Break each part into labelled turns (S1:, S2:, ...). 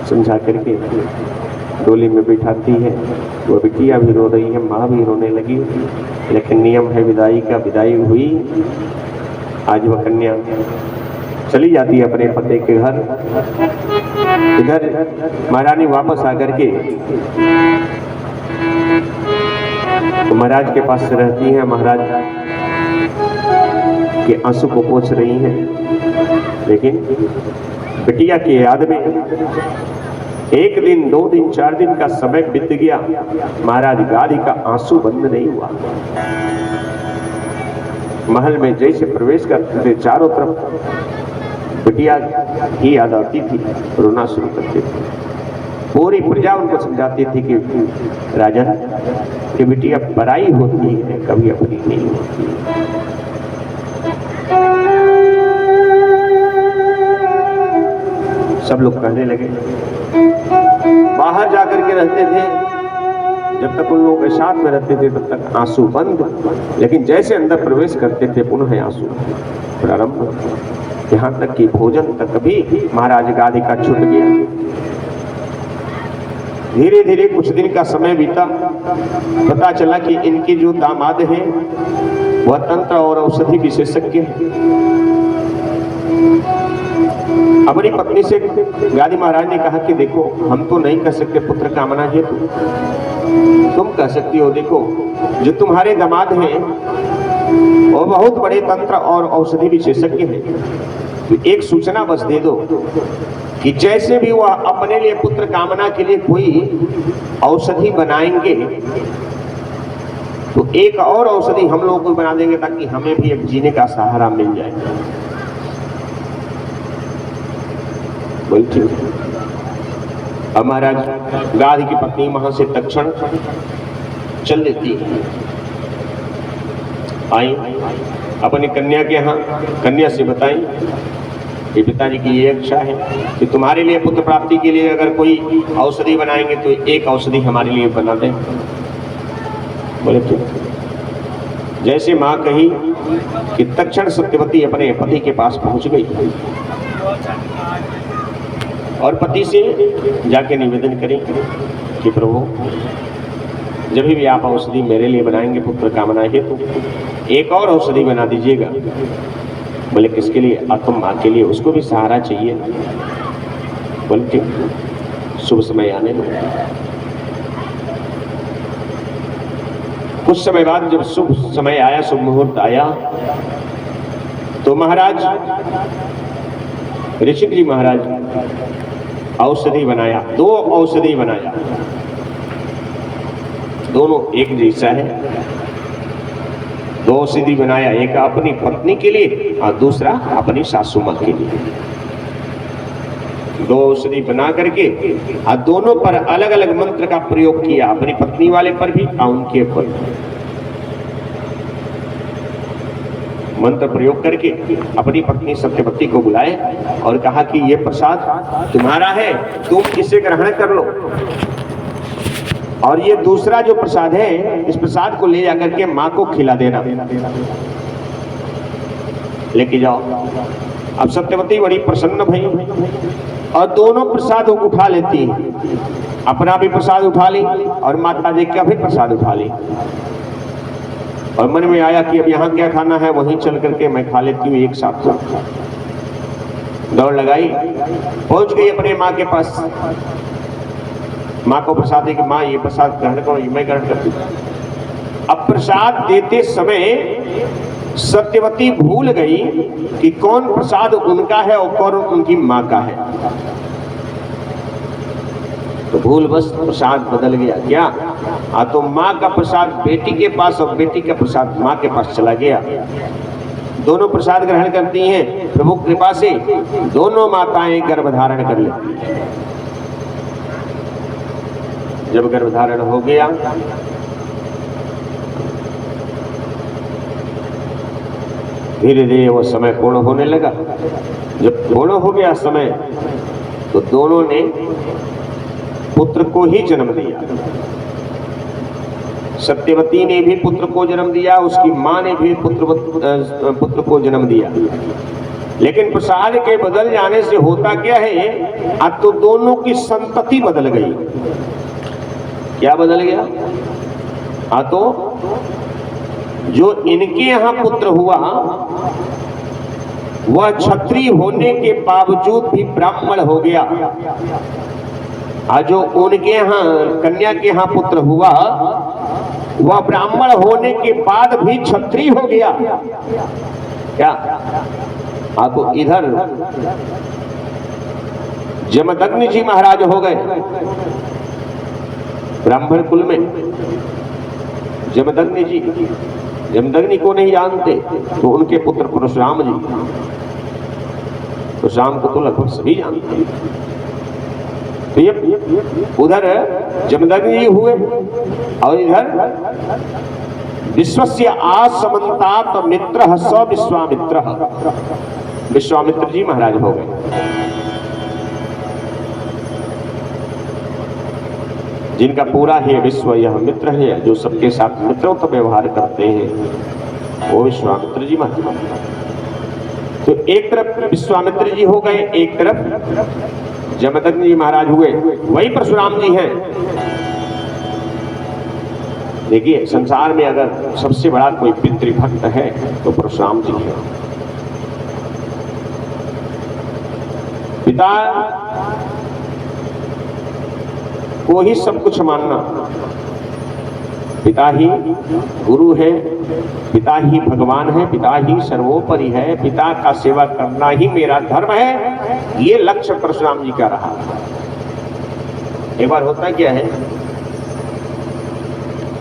S1: समझा करके डोली में बिठाती है। वो बिटिया भी रो रही है, माँ भी रोने लगी, लेकिन नियम है विदाई का। विदाई हुई, आज वह कन्या चली जाती है अपने पति के घर। इधर महारानी वापस आकर के महाराज के पास रहती हैं। महाराज के आंसू को पोंछ रही हैं, लेकिन बिटिया की याद में 1 दिन 2 दिन 4 दिन का समय बीत गया, महाराज गादी का आंसू बंद नहीं हुआ। महल में जैसे प्रवेश करते थे, चारों तरफ बिटिया ही याद आती थी, रोना शुरू करते थे। पूरी प्रजा उनको समझाती थी कि राजन, कि बिटिया पराई होती है, कभी अपनी नहीं होती। सब लोग कहने लगे। बाहर जाकर के रहते थे, जब तक उन लोगों के साथ में रहते थे तब तक आंसू बंद, लेकिन जैसे अंदर प्रवेश करते थे पुनः आंसू प्रारंभ। यहाँ तक कि भोजन तक भी महाराज गादी का छूट गया। धीरे धीरे कुछ दिन का समय बीता, पता चला कि इनके जो दामाद हैं वह तंत्र और औषधि विशेषज्ञ हैं। अपनी पत्नी से गादी महाराज ने कहा कि देखो, हम तो नहीं कह सकते पुत्र कामना हेतु, तुम कह सकती हो। देखो, जो तुम्हारे दामाद हैं वो बहुत बड़े तंत्र और औषधि विशेषज्ञ हैं, तो एक सूचना बस दे दो कि जैसे भी वह अपने लिए पुत्र कामना के लिए कोई औषधि बनाएंगे तो एक और औषधि हम लोगों को बना देंगे, ताकि हमें भी एक जीने का सहारा मिल जाए। बोल ठीक है। अब महाराज गादी की पत्नी वहां से तक्षण चल देती है। आई अपनी कन्या के यहाँ, कन्या से बताई कि पिताजी की ये इच्छा है कि तुम्हारे लिए पुत्र प्राप्ति के लिए अगर कोई औषधि बनाएंगे तो एक औषधि हमारे लिए बना दें। बोले ठीक। जैसे माँ कही कि तक्षण सत्यवती अपने पति के पास पहुंच गई और पति से जाके निवेदन करें कि प्रभु, जब भी आप औषधि मेरे लिए बनाएंगे पुत्र कामना हेतु, एक और औषधि बना दीजिएगा। बोले किसके लिए? तुम माँ के लिए, उसको भी सहारा चाहिए। बोले ठीक, शुभ समय आने दो। कुछ समय बाद जब शुभ समय आया, शुभ मुहूर्त आया, तो महाराज ऋषिक जी महाराज औषधि बनाया, 2 औषधि बनाया, दोनों एक जैसा है। 2 औषधि बनाया, एक अपनी पत्नी के लिए और दूसरा अपनी सासू माँ के लिए। 2 औषधि बना करके और दोनों पर अलग अलग मंत्र का प्रयोग किया, अपनी पत्नी वाले पर भी और उनके पर मंत्र प्रयोग करके अपनी पत्नी सत्यवती को बुलाए और कहा कि ये प्रसाद तुम्हारा है, तुम इसे ग्रहण कर लो, और ये दूसरा जो प्रसाद है, इस प्रसाद को ले जाकर के माँ को खिला देना, लेके जाओ। अब सत्यवती बड़ी प्रसन्न भई और दोनों प्रसाद उठा लेती, अपना भी प्रसाद उठा ली और माता जी का भी प्रसाद उठा ली। और मन में आया कि अब यहाँ क्या खाना है, वहीं चल करके मैं खा लेती हूँ एक साथ। दौड़ लगाई, पहुंच गई अपने माँ के पास। माँ को प्रसाद दे कि माँ ये प्रसाद ग्रहण करो, ये मैं ग्रहण करती हूँ। अब प्रसाद देते समय सत्यवती भूल गई कि कौन प्रसाद उनका है और कौन उनकी माँ का है, तो भूल बस प्रसाद बदल गया। क्या? तो माँ का प्रसाद बेटी के पास और बेटी का प्रसाद माँ के पास चला गया। दोनों प्रसाद ग्रहण करती हैं, प्रभु कृपा से दोनों माताएं गर्भधारण कर लेती हैं। जब गर्भधारण हो गया, धीरे धीरे वो समय पूर्ण होने लगा। जब पूर्ण हो गया समय, तो दोनों ने पुत्र को ही जन्म दिया। सत्यवती ने भी पुत्र को जन्म दिया, उसकी मां ने भी पुत्र को जन्म दिया। लेकिन प्रसाद के बदल जाने से होता क्या है, अब तो दोनों की संतति बदल गई। क्या बदल गया? तो जो इनके यहां पुत्र हुआ वह क्षत्रिय होने के बावजूद भी ब्राह्मण हो गया, और जो उनके यहाँ कन्या के यहाँ पुत्र हुआ वह ब्राह्मण होने के बाद भी क्षत्रिय हो गया। क्या? तो इधर जमदग्नि जी महाराज हो गए ब्राह्मण कुल में। जमदग्नि जी, जमदग्नि को नहीं जानते तो उनके पुत्र परशुराम जी, परशुराम को तो लगभग सभी जानते हैं। तो ये उधर जमदग्नि जी हुए और इधर विश्वस्य आसमंतात मित्र स विश्वामित्र, विश्वामित्र जी महाराज हो गए, जिनका पूरा है विश्व यह मित्र है, जो सबके साथ मित्रों का व्यवहार करते हैं, वो विश्वामित्र जी महाराज। तो एक तरफ विश्वामित्र जी हो गए, एक तरफ जमदग्नि जी महाराज हुए, वही परशुराम जी हैं। देखिए संसार में अगर सबसे बड़ा कोई पितृभक्त है तो परशुराम जी है। पिता को ही सब कुछ मानना, पिता ही गुरु है, पिता ही भगवान है, पिता ही सर्वोपरि है, पिता का सेवा करना ही मेरा धर्म है, ये लक्ष्य परशुराम जी का रहा। एक बार होता क्या है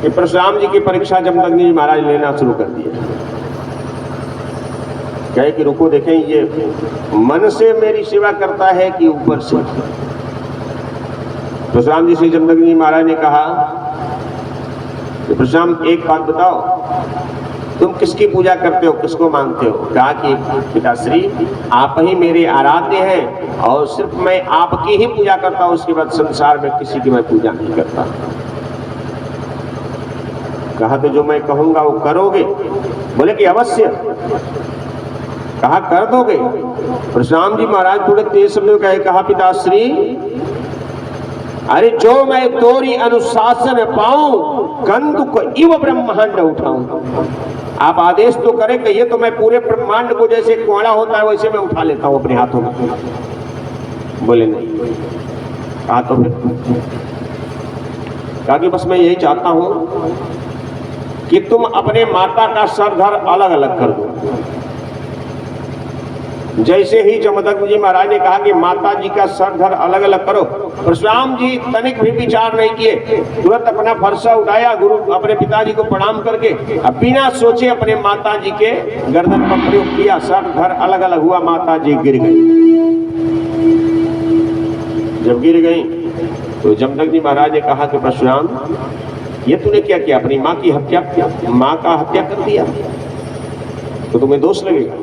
S1: कि परशुराम जी की परीक्षा जमदग्नि जी महाराज लेना शुरू कर दिया। कहे कि रुको देखें ये मन से मेरी सेवा करता है कि ऊपर से। परशुराम जी से जमदग्नि जी महाराज ने कहा कि परशुराम एक बात बताओ, तुम किसकी पूजा करते हो, किसको मानते हो? कहा कि पिताश्री आप ही मेरे आराध्य हैं और सिर्फ मैं आपकी ही पूजा करता हूं, उसके बाद संसार में किसी की मैं पूजा नहीं करता। कहा तो जो मैं कहूंगा वो करोगे? बोले कि अवश्य। कहा कर दोगे? परशुराम जी महाराज थोड़े तेज शब्दों में कहा पिताश्री अरे जो मैं तोरी अनुशासन पाऊं कंदुक इव ब्रह्मांड उठाऊं। आप आदेश तो करें कि ये तो मैं पूरे ब्रह्मांड को जैसे कोड़ा होता है वैसे मैं उठा लेता हूं अपने हाथों में। बोले नहीं। कहा तो फिर? कहा कि बस मैं यही चाहता हूं कि तुम अपने माता का सरधर अलग अलग कर दो। जैसे ही जमदग्नि जी महाराज ने कहा कि माता जी का सरधर अलग अलग करो, परशुराम जी तनिक भी विचार नहीं किए, तुरंत अपना फरसा उठाया, गुरु अपने पिताजी को प्रणाम करके अब बिना सोचे अपने माता जी के गर्दन पर प्रयोग किया, सरधर अलग अलग हुआ, माता जी गिर गई। जब गिर गई तो जमदग्नि महाराज ने कहा कि परशुराम ये तूने क्या किया? अपनी माँ की हत्या किया, माँ का हत्या कर दिया तो तुम्हें दोष लगेगा।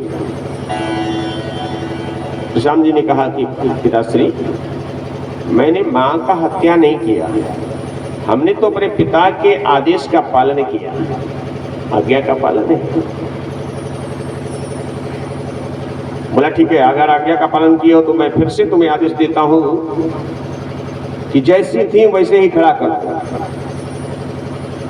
S1: परशुराम जी ने कहा कि पिताश्री मैंने माँ का हत्या नहीं किया, हमने तो अपने पिता के आदेश का पालन किया, आज्ञा का पालन है। बोला ठीक है, अगर आज्ञा का पालन किया हो तो मैं फिर से तुम्हें आदेश देता हूं कि जैसी थी वैसे ही खड़ा कर।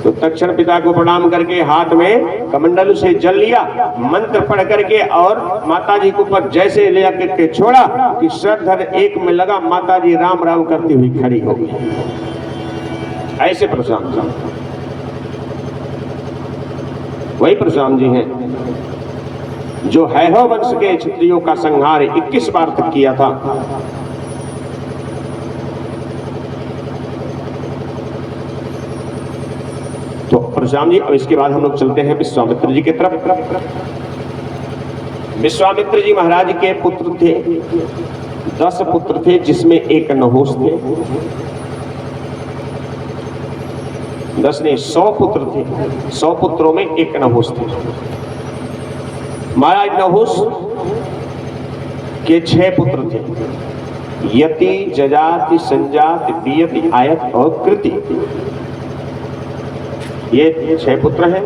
S1: तो तक्षण पिता को प्रणाम करके हाथ में कमंडलू से जल लिया, मंत्र पढ़ करके और माता जी के ऊपर जैसे ले करके छोड़ा कि सरधर एक में लगा, माता जी राम राम करती हुई खड़ी हो गई। ऐसे परशुराम जी, वही परशुराम जी हैं जो हैहव वंश के क्षत्रियों का संहार 21 बार तक किया था। तो परशुराम जी, अब इसके बाद हम लोग चलते हैं विश्वामित्र जी की तरफ। विश्वामित्र जी महाराज के पुत्र थे, 10 पुत्र थे जिसमें एक नहुष थे। 10 नहीं 100 पुत्र थे, 100 पुत्रों में एक नहुष थे। महाराज नहुष के 6 पुत्र थे, यति, जजाति, संजाति, वियति, आयत और कृति। ये 6 पुत्र हैं।